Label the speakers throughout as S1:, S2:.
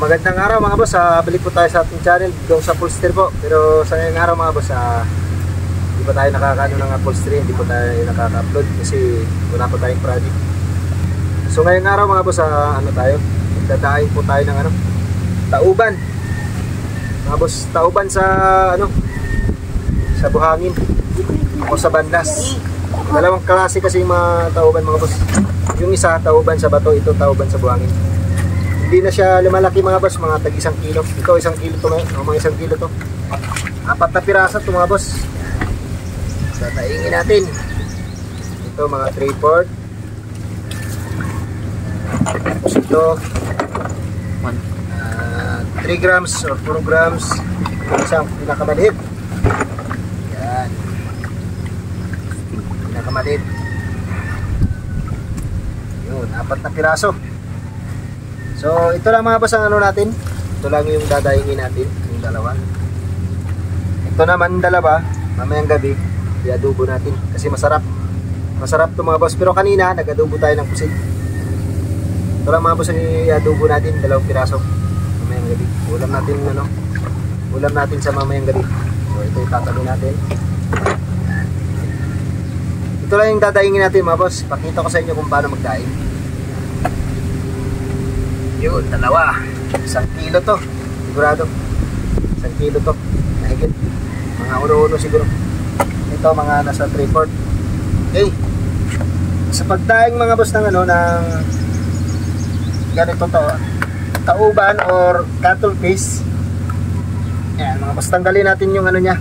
S1: Magandang araw mga boss, balik po tayo sa ating channel, Dong sa Upholstery po. Pero sa ngayong araw mga boss, hindi pa tayo nakakaano ng upholstery, hindi po tayo nakaka-upload kasi wala pa tayong project. So ngayong araw mga boss, ano tayo, magdadaing po tayo ng tauban mga boss, tauban sa sa buhangin o sa bandas. Dalawang klase kasi yung mga tauban mga boss. Yung isa tauban sa bato, ito tauban sa buhangin. Hindi na siya lumalaki mga boss, mga tag 1 kilo. Ito 1 kilo to, mga 1 kilo to. 4 na piraso to mga boss. Tataingin natin. Ito mga 3/4. Tapos ito 3 grams or 4 grams. Isang pinakamaliit. Yan. Pinakamaliit. Yun, 4 na piraso. So ito lang mga boss ang natin. Ito lang yung dadayingin natin, yung dalawa. Ito naman dalawa, mamayang gabi i-adobo natin kasi masarap. Masarap to mga boss, pero kanina nag-adobo tayo ng pusit. Ito lang mga boss ang i-adobo natin, 2 piraso mamayang gabi. Ulam natin sa mamayang gabi. So ito itatalo natin. Ito lang yung dadayingin natin mga boss. Pakita ko sa inyo kung paano magdaing. Yun, 2. 1 kilo to. Sigurado. 1 kilo to. Nahigit. Mga ulo-ulo siguro. Ito mga nasa 3/4. Okay. Sa pagdaing mga boss ng ng ganito to, tauban or cuttlefish. Yan, mga boss, tanggalin natin yung niya.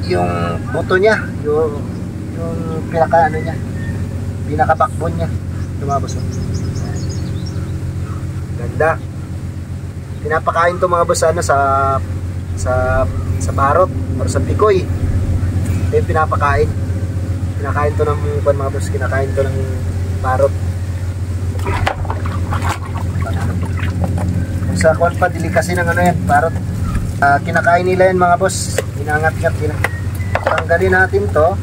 S1: Yung buto niya, yung pinaka niya. Pinaka backbone niya. Ito mga boss. Ganda. Pinapakain to mga boss sa barot or sa pikoy. Ito yung pinapakain. Kinakain to ng mga boss, kinakain to ng barot. Kung sa kwan pa kasi ng yan, barot. Kinakain nila yan mga boss. Inangat-ngat nila. Tanggalin natin to.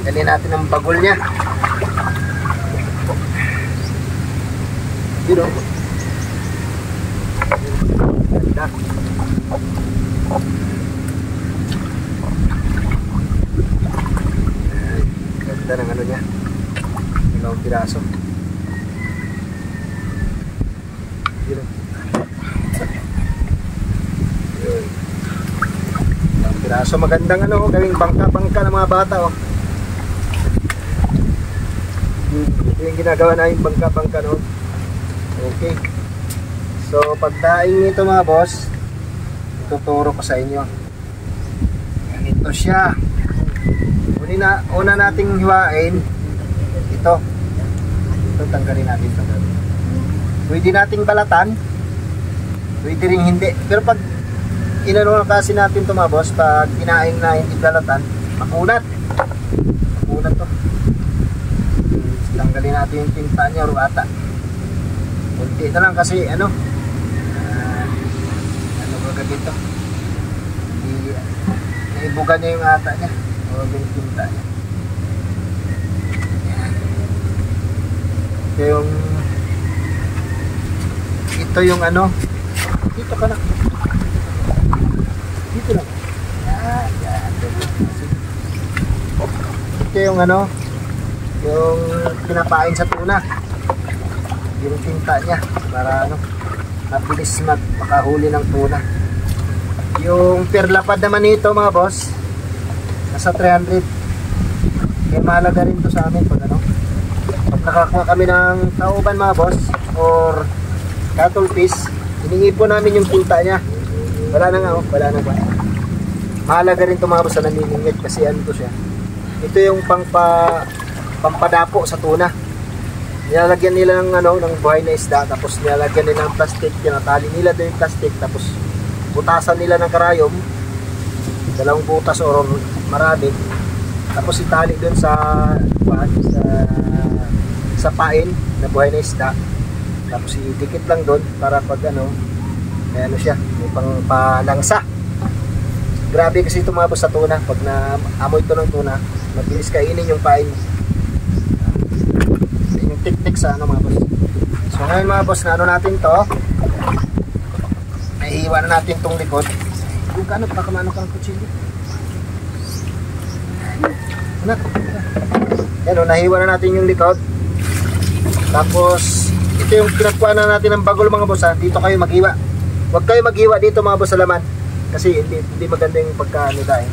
S1: Tanggalin natin ang bagol niya. Yun o. Ganda. Ganda ng niya. 2 piraso. Yun o. Yun. 2 piraso. Magandang gawing bangka-bangka ng mga bata o. Ito yung ginagawa na yung bangka-bangka no. Okay. So pagdaing nito mga boss, ituturo ko sa inyo. Ganito siya. Una nating hiwain ito. Ito tanggalin natin ito. Pwede nating balatan. Pwede ring hindi. Pero pag inano kasi natin ito mga boss, pag kinain na hindi balatan, makunat. Makunat to. Tanggalin natin yung tinta niya o ata. Kunti na lang kasi ba dito? Naibuga niya yung ata niya o yung tinta niya. Ito yung dito ka na. Dito lang. Yan. Ito yung yung pinapain sa tuna, yung tinta niya para mabilis makahuli ng tuna. Yung perlapad naman nito mga boss, nasa 300. Kaya mahalaga rin to sa amin pag pag nakakuha kami ng tauban mga boss or cuttlefish, iniipon namin yung tinta niya. Wala na ba? Mahalaga rin to mga boss na naniningit kasi to siya. Ito yung pampadapo sa tuna. Nilalagyan nila ng buhay na isda, tapos nilalagyan nila ng plastic, tinatali nila doon yung plastic, tapos butasan nila ng karayom, 2 butas or marami, tapos itali doon sa pain na buhay na isda, tapos idikit lang doon para pag may siya, may pangpalangsa. Grabe kasi ito mga boss sa tuna. Pag naamoy ito ng tuna, mabilis kainin yung pain. Yan yung technique sa ano mga boss. So ngayon mga boss, na ano natin to, nahihiwa na natin tong likod. Kung kano, baka maano ka ng kutsilyo. Anak, yan o, nahihiwa na natin yung likod. Tapos ito yung pinagkuha na natin ng bagol mga boss ha. Dito kayo maghiwa. Huwag kayo maghiwa dito mga boss sa laman. Kasi hindi maganda yung pagkanila eh.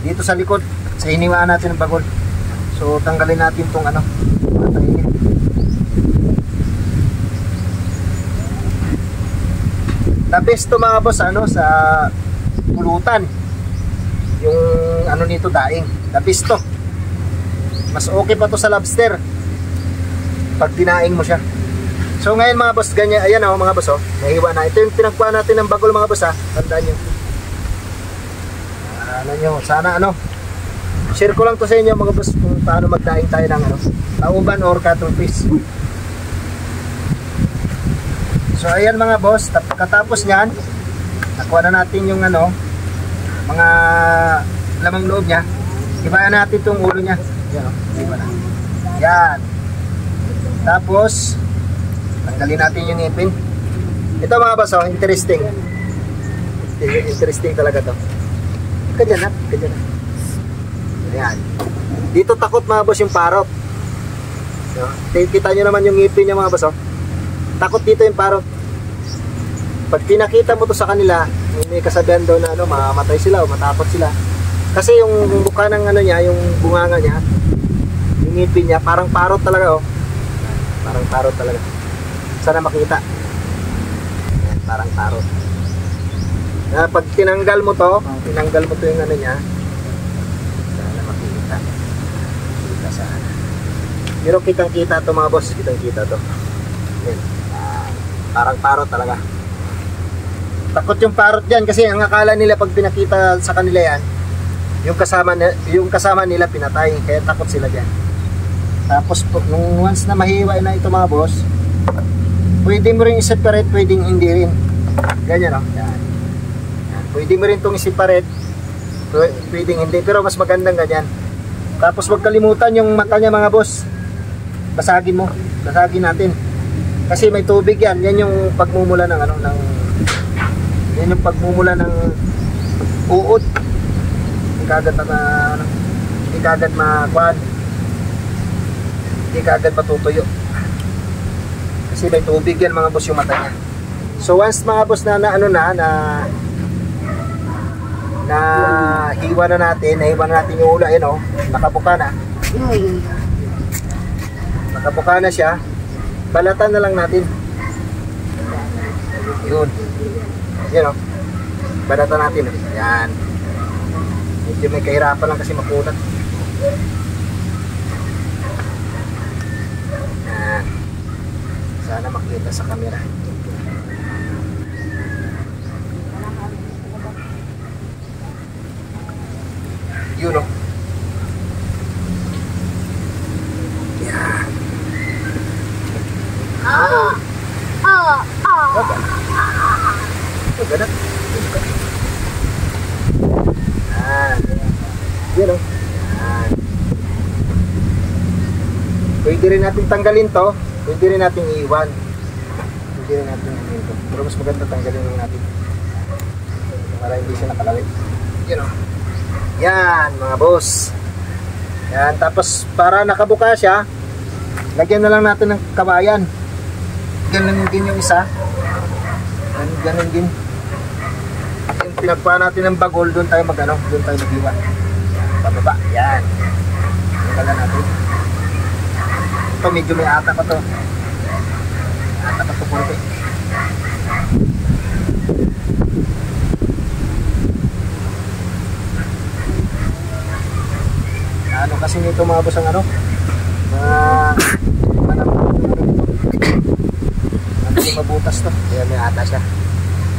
S1: Dito sa likod, sa hiniwaan natin ng bagol. So tanggalin natin tong ano, matangin. The best to mga boss ano, sa pulutan. Yung ano nito, daing. The best to. Mas okay pa to sa lobster pag dinaing mo siya. So ngayon mga boss, ganyan, ayan o mga boss, nahiwa na. Ito yung pinagkuha natin ng bagol mga boss ha. Tandaan nyo. Ano nyo, sana ano, share ko lang to sa inyo mga boss kung paano magdaing tayo ng ano, tauban or cuttlefish. So ayan mga boss, katapos nyan, nakuha na natin yung ano, mga lamang loob nya. Ibayan natin itong ulo nya. Yan o, iba na. Yan. Tapos tanggalin natin yung ngipin. Ito mga boss, interesting. Interesting talaga to. Ganyan na, ganyan na. Ayan. Dito takot mga boss yung parot. So, kita nyo naman yung ngipin niya mga boss. Takot dito yung parot. Pag pinakita mo to sa kanila, may kasabihan doon na ano, mamamatay sila o matakot sila. Kasi yung buka ng ano niya, yung bunganga niya, yung ngipin niya, parang parot talaga oh. Parang parot talaga. Sana makita. Ayan, parang parot. Pag tinanggal mo to yung ano niya, sana makita. Kita sana. Pero kitang kita to mga boss, kitang kita to. Ayan. Parang parot talaga. Takot yung parot diyan kasi ang akala nila pag pinakita sa kanila yan, yung kasama nila pinatay, kaya takot sila diyan. Tapos nung once na mahiwa na ito mga boss, pwede mo rin i-separate, pwedeng hindi rin. Ganyan o. Yan. Pwede mo rin itong i-separate, pwedeng hindi, pero mas magandang ganyan. Tapos wag kalimutan yung mata niya mga boss. Basagin mo, basagin natin. Kasi may tubig yan. Yan yung pagmumula ng ano, yan yung pagmumula ng uod. Hindi kagad hindi kagad makuhan. Hindi kagad matutuyo. Kasi may tubig yan mga boss yung mata niya. So once mga boss na hiwa na natin yung ulo, ayun oh, nakabuka na. Nakabuka na siya. Balatan na lang natin. Yun. Yan oh. Balatan natin. Yan. Medyo may kahirapan lang kasi makunat. Yan. Sana makita sa camera. Yun o. Yan. Ganun. Yan. Yun o. Yan. Pwede rin natin tanggalin to. Pwede rin natin iiwan. Pwede rin natin iiwan to. Pero mas maganda tanggalin lang natin para hindi siya nakalawit. Yun o. Yan mga boss. Yan, tapos para nakabuka siya, lagyan na lang natin ng kabayan. Ganun din yung isa. Ganun din. Yung pinagpa natin ng bagol, doon tayo magano, doon tayo maghiwa. Pababa. Yan. Tanggalan natin. Ito medyo may ata pa to. Ata pa to konti. Ano kasi nito mga boss ang ano, ano mabutas to. Ayan, may ata siya.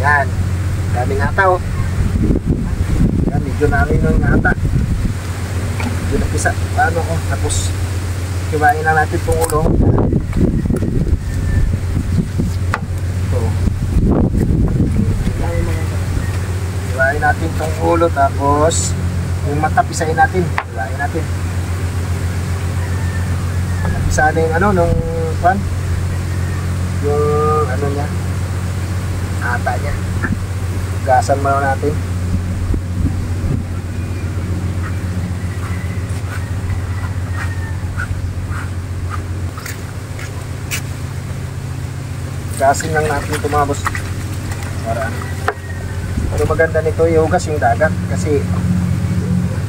S1: Yan, daming ata oh. Yan, medyo namin yung ata. Medyo napisa. Paano ko? Tapos hiwain lang natin itong ulo. Ito. Hiwain Hilayin natin tong ulo, tapos yung mata pisahin natin. Hilayin natin. Napisahan na yung ano, nung pan, yung ano niya, ata niya. Gasan mo natin. Gasin lang natin ito mga boss. Para ano maganda nito, iugas yung dagat kasi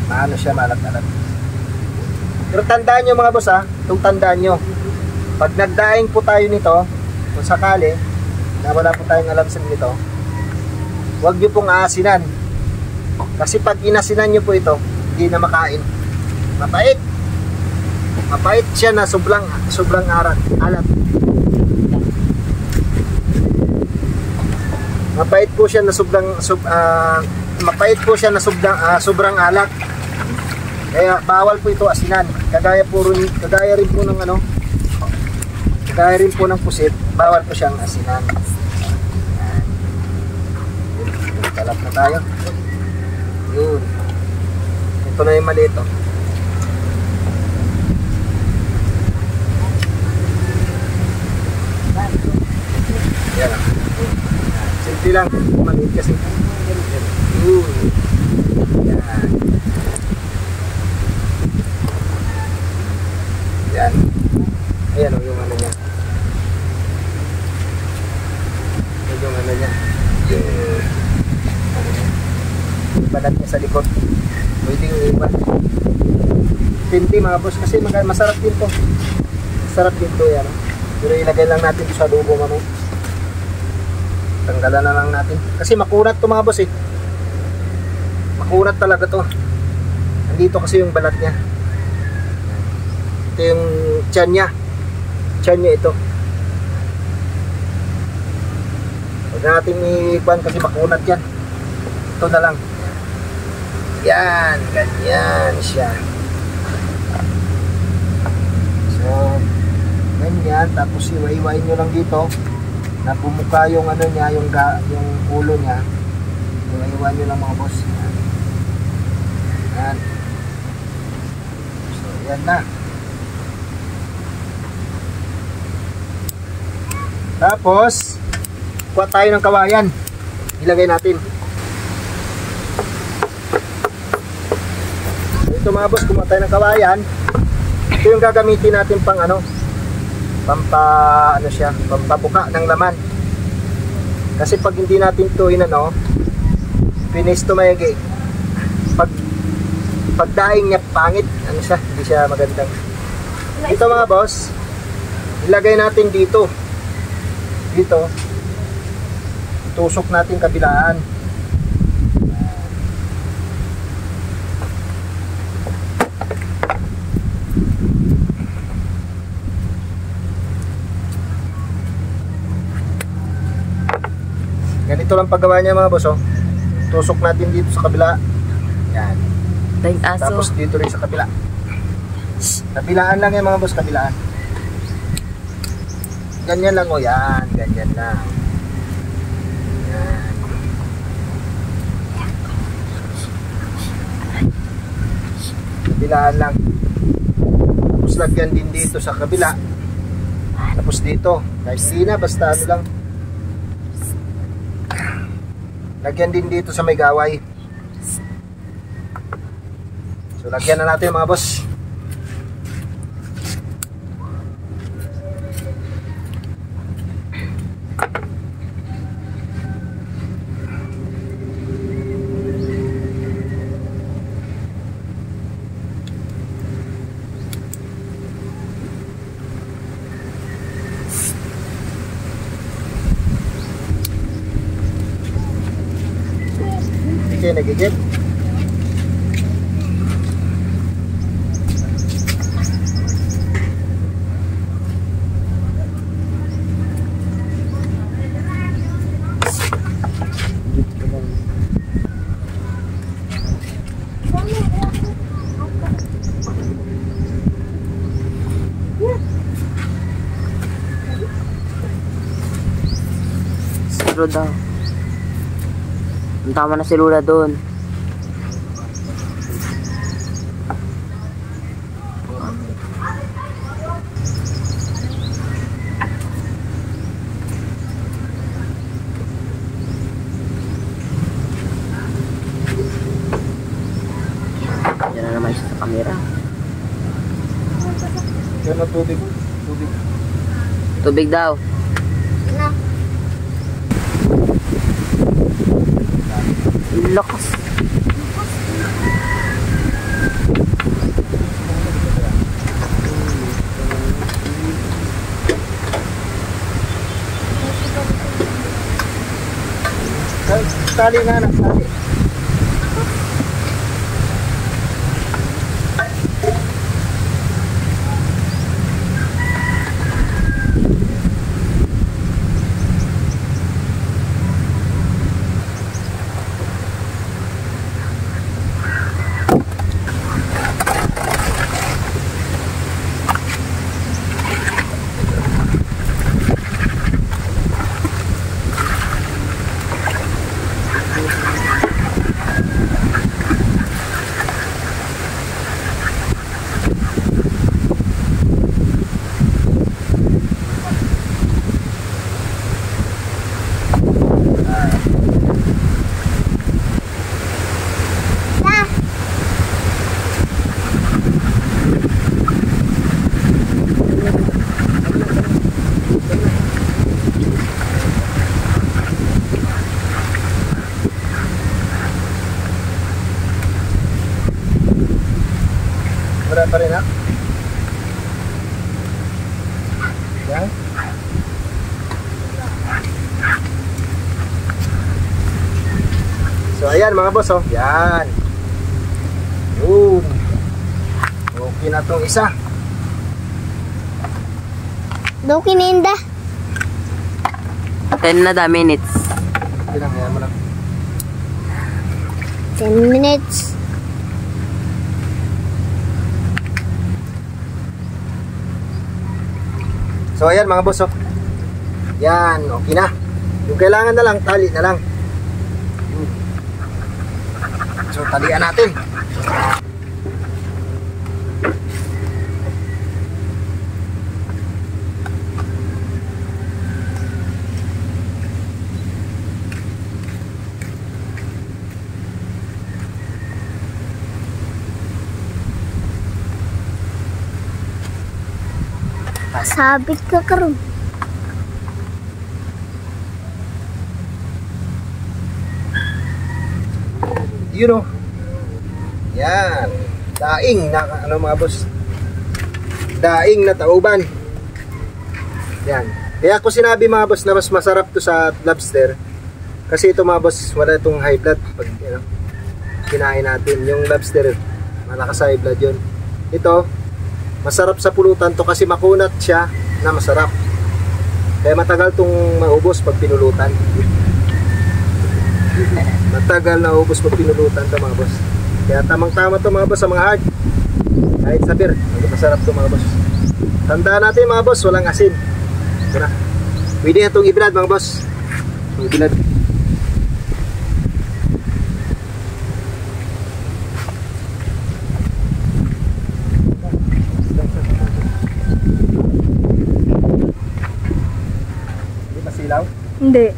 S1: maano siya, malat-alat. Pero tandaan nyo mga boss ha, itong tandaan nyo, pag nagdaing po tayo nito, kung sakali na wala po tayong alam sa nito, huwag nyo pong aasinan. Kasi pag inasinan nyo po ito, hindi na makain. Mapait. Mapait siya na sobrang alat. Mapait po siya na sobrang alat. Kaya bawal po ito asinan. Kagaya rin po ng ano, kagaya rin po ng pusit, bawal po siyang asinan. Kalap na tayo. Yun. Ito na yung maliit oh. Yan oh. Simple lang, maliit kasi. Yun. Yan. Yan. Ayan o, yung ano niya. Yung ano niya. Yung balat niya sa likod. Pwede yung iban. Tinti mga boss, kasi masarap din to. Masarap din to yan. Pero ilagay lang natin sa lubo mamaya. Tanggalan na lang natin. Kasi makunat to mga boss eh. Makunat talaga to. Nandito kasi yung balat niya. Ito yung tiyan niya. Tiyan niya ito. Huwag natin i-ipan kasi makunat yan. Ito na lang. Yan. Ganyan siya. So, ganyan. Tapos iwa-iwain nyo lang dito. Na bumuka yung ano niya, yung ulo niya. Iwan nyo lang mga boss. Yan. So yan na. Tapos kuha tayo ng kawayan, ilagay natin. So, ito mga boss, kumuha tayo ng kawayan. Ito yung gagamitin natin pang ano, pampabuka ng laman. Kasi pag hindi natin ito inano, finish to mayagi, pagdaing niya pangit, ano siya, hindi siya magandang. Ito mga boss, ilagay natin dito, tusok natin kabilaan. Ganito lang paggawa niya mga boss oh. Tusok natin dito sa kabila. Yan. Tapos dito rin sa kabila. Kabilaan lang yan mga boss, kabilaan. Ganyan lang oh, yan. Ganyan lang. Yan. Kabilaan lang. Tapos lagyan din dito sa kabila. Tapos dito. Kahit hindi na, basta ano lang. Lagyan din dito sa may gaway. So lagyan na natin mga boss. Okay, nagigit.
S2: Zero daw. Tama na si Lula doon. Yan na naman siya sa camera.
S1: Yan na tubig. Tubig.
S2: Tubig daw. Lakas.
S1: Tali nga na, tali. Wala pa rin ha? Yan. So ayan mga boss oh. Yan. Yun. Okay na itong isa.
S3: Daw kininda.
S2: 10 na da minutes.
S1: Ilang kaya mo lang.
S3: 10 minutes.
S1: So ayan mga boss oh. Yan, okay na. Yung kailangan na lang, tali na lang. Yun. So talian natin.
S3: Pasabit ka karon.
S1: You know. Yan. Daing na ano mga boss. Daing na tauban. Yan. Kaya ako sinabi mga boss na mas masarap to sa lobster. Kasi ito mga boss, wala itong high blood pag kinain natin. Yung lobster, malakas sa high blood yun. Ito, masarap sa pulutan to kasi makunat siya na masarap. Kaya matagal tong maubos pag pinulutan. Matagal na ubos pag pinulutan to mga boss. Kaya tamang-tama to mga boss sa mga hard. Kahit sa beer, masarap to mga boss. Tandaan natin mga boss, walang asin. Ito na. Pwede itong ibilad mga boss. Itong ibilad.
S3: Hindi.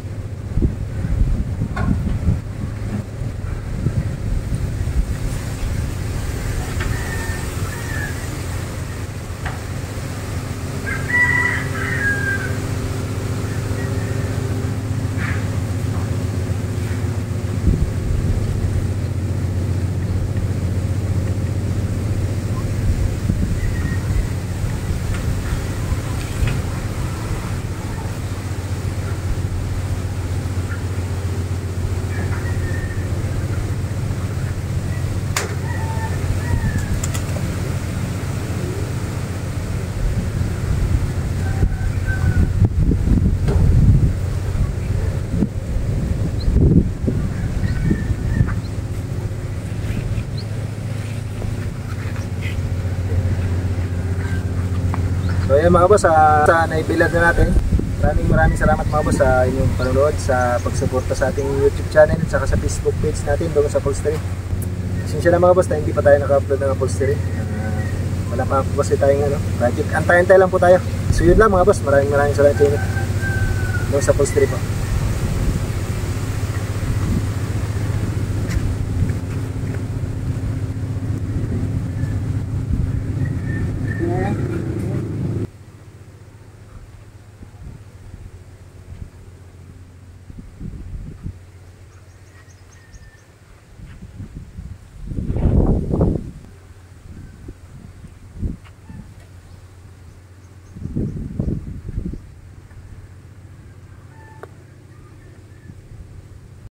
S1: So ayan mga boss, sa naibilad na natin. Maraming salamat mga boss sa inyong panonood, sa pagsuporta sa ating YouTube channel at saka sa Facebook page natin doon sa upholstery. Pasensya na mga boss na hindi pa tayo naka-upload ng upholstery. Wala pa po kasi tayong project. Antayin tayo lang po tayo. So yun lang mga boss, maraming salamat sa inyo doon sa upholstery po.